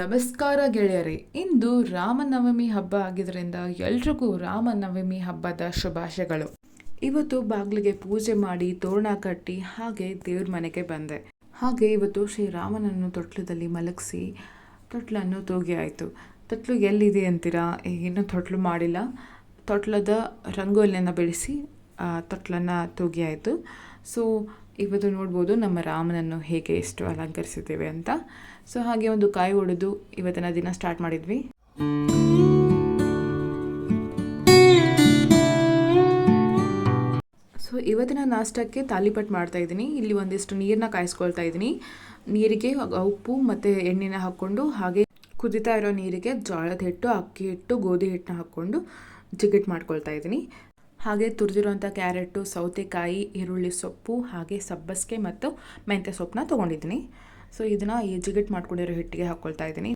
ನಮಸ್ಕಾರ ಗೆಳೆಯರೇ. ಇಂದು ರಾಮನವಮಿ ಹಬ್ಬ ಆಗಿದ್ದರಿಂದ ಎಲ್ರಿಗೂ ರಾಮನವಮಿ ಹಬ್ಬದ ಶುಭಾಶಯಗಳು. ಇವತ್ತು ಬಾಗಿಲಿಗೆ ಪೂಜೆ ಮಾಡಿ ತೋರಣ ಕಟ್ಟಿ ಹಾಗೆ ದೇವ್ರ ಮನೆಗೆ ಬಂದೆ. ಹಾಗೆ ಇವತ್ತು ಶ್ರೀರಾಮನನ್ನು ತೊಟ್ಲದಲ್ಲಿ ಮಲಗಿಸಿ ತೊಟ್ಲನ್ನು ತೂಗಿ ಆಯಿತು. ತೊಟ್ಲು ಎಲ್ಲಿದೆ ಅಂತೀರಾ? ಇನ್ನೂ ತೊಟ್ಲು ಮಾಡಿಲ್ಲ. ತೊಟ್ಲದ ರಂಗೋಲಿಯನ್ನು ಬೆಳೆಸಿ ತೊಟ್ಲನ್ನು ತೂಗಿ ಆಯಿತು. ಸೊ ಇವತ್ತು ನೋಡ್ಬೋದು ನಮ್ಮ ರಾಮನನ್ನು ಹೇಗೆ ಎಷ್ಟು ಅಲಂಕರಿಸಿದ್ದೇವೆ ಅಂತ. ಸೊ ಹಾಗೆ ಒಂದು ಕಾಯಿ ಹೊಡೆದು ಇವತ್ತಿನ ದಿನ ಸ್ಟಾರ್ಟ್ ಮಾಡಿದ್ವಿ. ಸೊ ಇವತ್ತಿನ ನಾಷ್ಟಕ್ಕೆ ತಾಲಿಪಟ್ಟು ಮಾಡ್ತಾ ಇದ್ದೀನಿ. ಇಲ್ಲಿ ಒಂದಿಷ್ಟು ನೀರನ್ನ ಕಾಯಿಸ್ಕೊಳ್ತಾ ಇದ್ದೀನಿ. ನೀರಿಗೆ ಉಪ್ಪು ಮತ್ತು ಎಣ್ಣೆನ ಹಾಕ್ಕೊಂಡು ಹಾಗೆ ಕುದಿತಾ ಇರೋ ನೀರಿಗೆ ಜೋಳದ ಹಿಟ್ಟು, ಅಕ್ಕಿ ಹಿಟ್ಟು, ಗೋಧಿ ಹಿಟ್ಟನ್ನ ಹಾಕ್ಕೊಂಡು ಜಿಗಿಟ್ ಮಾಡ್ಕೊಳ್ತಾ ಇದ್ದೀನಿ. ಹಾಗೆ ತುರಿದಿರುವಂಥ ಕ್ಯಾರೆಟು, ಸೌತೆಕಾಯಿ, ಈರುಳ್ಳಿ ಸೊಪ್ಪು, ಹಾಗೆ ಸಬ್ಬಸಿಗೆ ಮತ್ತು ಮೆಂತ್ಯ ಸೊಪ್ಪನ್ನ ತೊಗೊಂಡಿದ್ದೀನಿ. ಸೊ ಇದನ್ನು ಈ ಜಿಗಿಟ್ ಮಾಡ್ಕೊಂಡಿರೋ ಹಿಟ್ಟಿಗೆ ಹಾಕ್ಕೊಳ್ತಾ ಇದ್ದೀನಿ.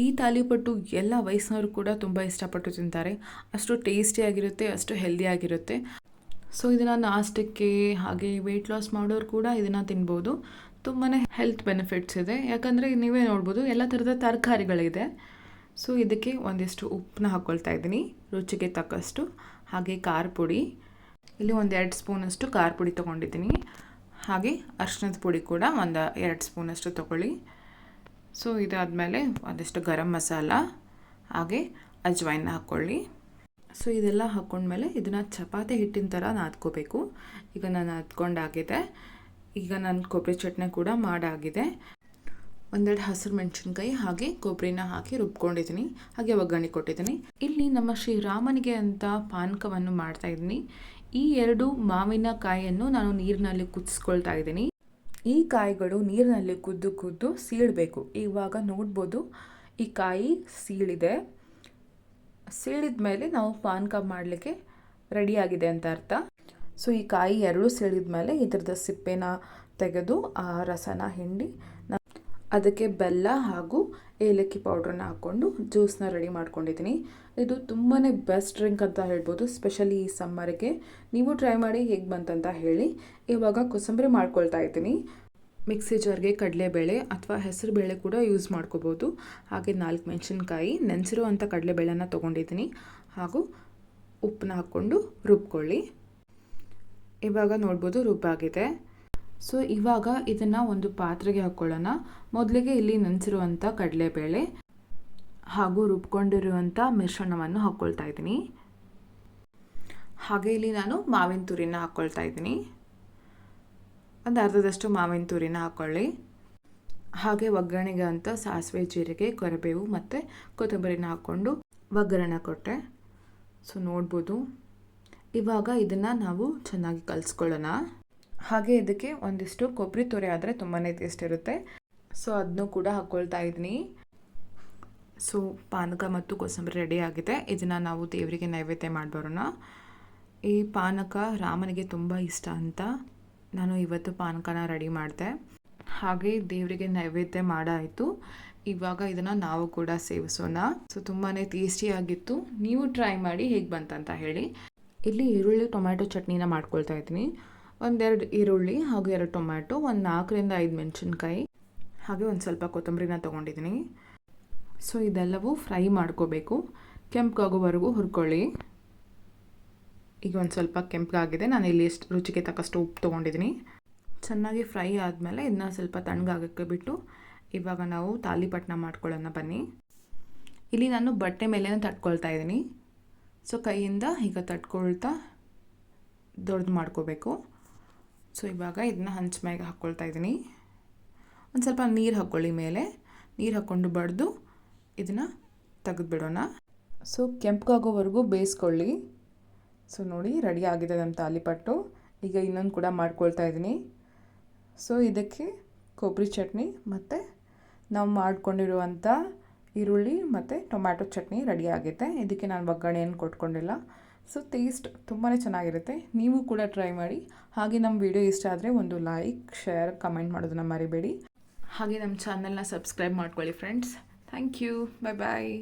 ಈ ತಾಲಿಪಟ್ಟು ಎಲ್ಲ ವಯಸ್ಸಿನವರು ಕೂಡ ತುಂಬ ಇಷ್ಟಪಟ್ಟು ತಿಂತಾರೆ. ಅಷ್ಟು ಟೇಸ್ಟಿಯಾಗಿರುತ್ತೆ, ಅಷ್ಟು ಹೆಲ್ದಿಯಾಗಿರುತ್ತೆ. ಸೊ ಇದನ್ನು ನಾಷ್ಟಕ್ಕೆ ಹಾಗೆ ವೆಯ್ಟ್ ಲಾಸ್ ಮಾಡೋರು ಕೂಡ ಇದನ್ನು ತಿನ್ಬೋದು. ತುಂಬಾ ಹೆಲ್ತ್ ಬೆನಿಫಿಟ್ಸ್ ಇದೆ. ಯಾಕಂದರೆ ನೀವೇ ನೋಡ್ಬೋದು ಎಲ್ಲ ಥರದ ತರಕಾರಿಗಳಿದೆ. ಸೊ ಇದಕ್ಕೆ ಒಂದಿಷ್ಟು ಉಪ್ಪನ್ನ ಹಾಕ್ಕೊಳ್ತಾ ಇದ್ದೀನಿ, ರುಚಿಗೆ ತಕ್ಕಷ್ಟು. ಹಾಗೆ ಖಾರ ಪುಡಿ, ಇಲ್ಲಿ 1-2 ಸ್ಪೂನಷ್ಟು ಖಾರ ಪುಡಿ ತೊಗೊಂಡಿದ್ದೀನಿ. ಹಾಗೆ ಅರಿಶಿಣದ ಪುಡಿ ಕೂಡ 1-2 ಸ್ಪೂನಷ್ಟು ತೊಗೊಳ್ಳಿ. ಸೊ ಇದಾದಮೇಲೆ ಒಂದಿಷ್ಟು ಗರಂ ಮಸಾಲ ಹಾಗೆ ಅಜ್ವೈನ ಹಾಕ್ಕೊಳ್ಳಿ. ಸೊ ಇದೆಲ್ಲ ಹಾಕ್ಕೊಂಡ್ಮೇಲೆ ಇದನ್ನು ಚಪಾತಿ ಹಿಟ್ಟಿನ ಥರ ನಾದ್ಕೋಬೇಕು. ಈಗ ನಾನು ನಾದ್ಕೊಂಡಾಗಿದೆ. ಈಗ ನಾನು ಕೊಬ್ಬರಿ ಚಟ್ನಿ ಕೂಡ ಮಾಡಾಗಿದೆ. 1-2 ಹಸಿರು ಮೆಣಸಿನ್ಕಾಯಿ ಹಾಗೆ ಕೊಬ್ಬರಿನ ಹಾಕಿ ರುಬ್ಕೊಂಡಿದ್ದೀನಿ. ಹಾಗೆ ಒಗ್ಗರಣೆ ಕೊಟ್ಟಿದ್ದೀನಿ. ಇಲ್ಲಿ ನಮ್ಮ ಶ್ರೀರಾಮನಿಗೆ ಅಂತ ಪಾನಕವನ್ನು ಮಾಡ್ತಾ ಇದ್ದೀನಿ. ಈ 2 ಮಾವಿನಕಾಯಿಯನ್ನು ನಾನು ನೀರಿನಲ್ಲಿ ಕುದಿಸ್ಕೊಳ್ತಾ ಇದ್ದೀನಿ. ಈ ಕಾಯಿಗಳು ನೀರಿನಲ್ಲಿ ಕುದ್ದು ಸೀಳಬೇಕು. ಇವಾಗ ನೋಡ್ಬೋದು ಈ ಕಾಯಿ ಸೀಳಿದೆ. ಸೀಳಿದ ಮೇಲೆ ನಾವು ಪಾನಕ ಮಾಡಲಿಕ್ಕೆ ರೆಡಿಯಾಗಿದೆ ಅಂತ ಅರ್ಥ. ಸೊ ಈ ಕಾಯಿ 2 ಸೀಳಿದ ಮೇಲೆ ಇದರದ ಸಿಪ್ಪೆನ ತೆಗೆದು ಆ ರಸನ ಹಿಂಡಿ ಅದಕ್ಕೆ ಬೆಲ್ಲ ಹಾಗೂ ಏಲಕ್ಕಿ ಪೌಡ್ರನ್ನ ಹಾಕ್ಕೊಂಡು ಜ್ಯೂಸನ್ನ ರೆಡಿ ಮಾಡ್ಕೊಂಡಿದ್ದೀನಿ. ಇದು ತುಂಬಾ ಬೆಸ್ಟ್ ಡ್ರಿಂಕ್ ಅಂತ ಹೇಳ್ಬೋದು, ಸ್ಪೆಷಲಿ ಈ ಸಮ್ಮರ್ಗೆ. ನೀವು ಟ್ರೈ ಮಾಡಿ ಹೇಗೆ ಬಂತಂತ ಹೇಳಿ. ಇವಾಗ ಕೋಸಂಬರಿ ಮಾಡ್ಕೊಳ್ತಾ ಇದ್ದೀನಿ. ಮಿಕ್ಸಿ ಜಾರ್ಗೆ ಕಡಲೆಬೇಳೆ ಅಥವಾ ಹೆಸರು ಬೇಳೆ ಕೂಡ ಯೂಸ್ ಮಾಡ್ಕೋಬೋದು. ಹಾಗೆ 4 ಮೆಣಸಿನ್ಕಾಯಿ, ನೆನೆಸಿರುವಂಥ ಕಡಲೆಬೇಳೆನ ತೊಗೊಂಡಿದ್ದೀನಿ. ಹಾಗೂ ಉಪ್ಪನ್ನ ಹಾಕ್ಕೊಂಡು ರುಬ್ಕೊಳ್ಳಿ. ಇವಾಗ ನೋಡ್ಬೋದು ರುಬ್ಬಾಗಿದೆ. ಸೊ ಇವಾಗ ಇದನ್ನು ಒಂದು ಪಾತ್ರೆಗೆ ಹಾಕ್ಕೊಳ್ಳೋಣ. ಮೊದಲಿಗೆ ಇಲ್ಲಿ ನೆನೆಸಿರುವಂಥ ಕಡಲೆಬೇಳೆ ಹಾಗೂ ರುಬ್ಕೊಂಡಿರುವಂಥ ಮಿಶ್ರಣವನ್ನು ಹಾಕ್ಕೊಳ್ತಾ ಇದ್ದೀನಿ. ಹಾಗೆ ಇಲ್ಲಿ ನಾನು ಮಾವಿನ ತುರಿನ ಹಾಕ್ಕೊಳ್ತಾ ಇದ್ದೀನಿ. ಒಂದು ಅರ್ಧದಷ್ಟು ಮಾವಿನ ತುರಿನ ಹಾಕ್ಕೊಳ್ಳಿ. ಹಾಗೆ ಒಗ್ಗರಣೆಗೆ ಅಂತ ಸಾಸಿವೆ, ಜೀರಿಗೆ, ಕರಿಬೇವು ಮತ್ತು ಕೊತ್ತಂಬರಿನ ಹಾಕ್ಕೊಂಡು ಒಗ್ಗರಣೆ ಕೊಟ್ಟೆ. ಸೊ ನೋಡ್ಬೋದು. ಇವಾಗ ಇದನ್ನು ನಾವು ಚೆನ್ನಾಗಿ ಕಲಿಸ್ಕೊಳ್ಳೋಣ. ಹಾಗೆ ಇದಕ್ಕೆ ಒಂದಿಷ್ಟು ಕೊಬ್ಬರಿ ತುರಿ ಆದರೆ ತುಂಬಾ ಟೇಸ್ಟ್ ಇರುತ್ತೆ. ಸೊ ಅದನ್ನು ಕೂಡ ಹಾಕ್ಕೊಳ್ತಾ ಇದ್ದೀನಿ. ಸೊ ಪಾನಕ ಮತ್ತು ಕೋಸಂಬರಿ ರೆಡಿ ಆಗಿದೆ. ಇದನ್ನು ನಾವು ದೇವರಿಗೆ ನೈವೇದ್ಯ ಮಾಡಿಬರೋಣ. ಈ ಪಾನಕ ರಾಮನಿಗೆ ತುಂಬ ಇಷ್ಟ ಅಂತ ನಾನು ಇವತ್ತು ಪಾನಕನ ರೆಡಿ ಮಾಡಿದೆ. ಹಾಗೆ ದೇವರಿಗೆ ನೈವೇದ್ಯ ಮಾಡಾಯಿತು. ಇವಾಗ ಇದನ್ನು ನಾವು ಕೂಡ ಸೇವಿಸೋಣ. ಸೊ ತುಂಬಾ ಟೇಸ್ಟಿಯಾಗಿತ್ತು. ನೀವು ಟ್ರೈ ಮಾಡಿ ಹೇಗೆ ಬಂತಂತ ಹೇಳಿ. ಇಲ್ಲಿ ಈರುಳ್ಳಿ ಟೊಮ್ಯಾಟೊ ಚಟ್ನಿನ ಮಾಡ್ಕೊಳ್ತಾ ಇದ್ದೀನಿ. 1-2 ಈರುಳ್ಳಿ ಹಾಗೂ 2 ಟೊಮ್ಯಾಟೊ, 4-5 ಮೆಣಸಿನ್ಕಾಯಿ ಹಾಗೆ ಒಂದು ಸ್ವಲ್ಪ ಕೊತ್ತಂಬರಿನ ತೊಗೊಂಡಿದ್ದೀನಿ. ಸೊ ಇದೆಲ್ಲವೂ ಫ್ರೈ ಮಾಡ್ಕೋಬೇಕು. ಕೆಂಪಗಾಗೋವರೆಗೂ ಹುರ್ಕೊಳ್ಳಿ. ಈಗ ಒಂದು ಸ್ವಲ್ಪ ಕೆಂಪಗಾಗಿದೆ. ನಾನು ಇಲ್ಲಿ ರುಚಿಗೆ ತಕ್ಕಷ್ಟು ಉಪ್ಪು ತೊಗೊಂಡಿದ್ದೀನಿ. ಚೆನ್ನಾಗಿ ಫ್ರೈ ಆದಮೇಲೆ ಇದನ್ನ ಸ್ವಲ್ಪ ತಣ್ಣಗಾಗಕ್ಕೆ ಬಿಟ್ಟು ಇವಾಗ ನಾವು ತಾಲಿಪಟ್ಟನ್ನ ಮಾಡ್ಕೊಳ್ಳೋಣ ಬನ್ನಿ. ಇಲ್ಲಿ ನಾನು ಬಟ್ಟೆ ಮೇಲೇ ತಟ್ಕೊಳ್ತಾ ಇದ್ದೀನಿ. ಸೊ ಕೈಯಿಂದ ಈಗ ತಟ್ಕೊಳ್ತಾ ದೊಡ್ಡದು ಮಾಡ್ಕೋಬೇಕು. ಸೊ ಇವಾಗ ಇದನ್ನ ಹಂಚ್ ಮೇಲೆ ಹಾಕ್ಕೊಳ್ತಾ ಇದ್ದೀನಿ. ಒಂದು ಸ್ವಲ್ಪ ನೀರು ಹಾಕ್ಕೊಳ್ಳಿ. ಮೇಲೆ ನೀರು ಹಾಕ್ಕೊಂಡು ಬಡಿದು ಇದನ್ನು ತೆಗೆದುಬಿಡೋಣ. ಸೊ ಕೆಂಪಗಾಗೋವರೆಗೂ ಬೇಯಿಸ್ಕೊಳ್ಳಿ. ಸೊ ನೋಡಿ ರೆಡಿ ಆಗಿದೆ ನಮ್ಮ ತಾಲಿಪಟ್ಟು. ಈಗ ಇನ್ನೊಂದು ಕೂಡ ಮಾಡ್ಕೊಳ್ತಾ ಇದ್ದೀನಿ. ಸೊ ಇದಕ್ಕೆ ಕೊಬ್ಬರಿ ಚಟ್ನಿ ಮತ್ತು ನಾವು ಮಾಡ್ಕೊಂಡಿರುವಂಥ ಈರುಳ್ಳಿ ಮತ್ತು ಟೊಮ್ಯಾಟೊ ಚಟ್ನಿ ರೆಡಿ ಆಗಿದೆ. ಇದಕ್ಕೆ ನಾನು ಒಗ್ಗರಣೆಯನ್ನು ಕೊಟ್ಕೊಂಡಿಲ್ಲ. ಸೊ ಟೇಸ್ಟ್ ತುಂಬಾ ಚೆನ್ನಾಗಿರುತ್ತೆ. ನೀವು ಕೂಡ ಟ್ರೈ ಮಾಡಿ. ಹಾಗೆ ನಮ್ಮ ವಿಡಿಯೋ ಇಷ್ಟ ಆದರೆ ಒಂದು ಲೈಕ್, ಶೇರ್, ಕಮೆಂಟ್ ಮಾಡೋದನ್ನ ಮರಿಬೇಡಿ. ಹಾಗೆ ನಮ್ಮ ಚಾನಲ್ನ ಸಬ್ಸ್ಕ್ರೈಬ್ ಮಾಡ್ಕೊಳ್ಳಿ ಫ್ರೆಂಡ್ಸ್. Thank you. ಬಾಯ್.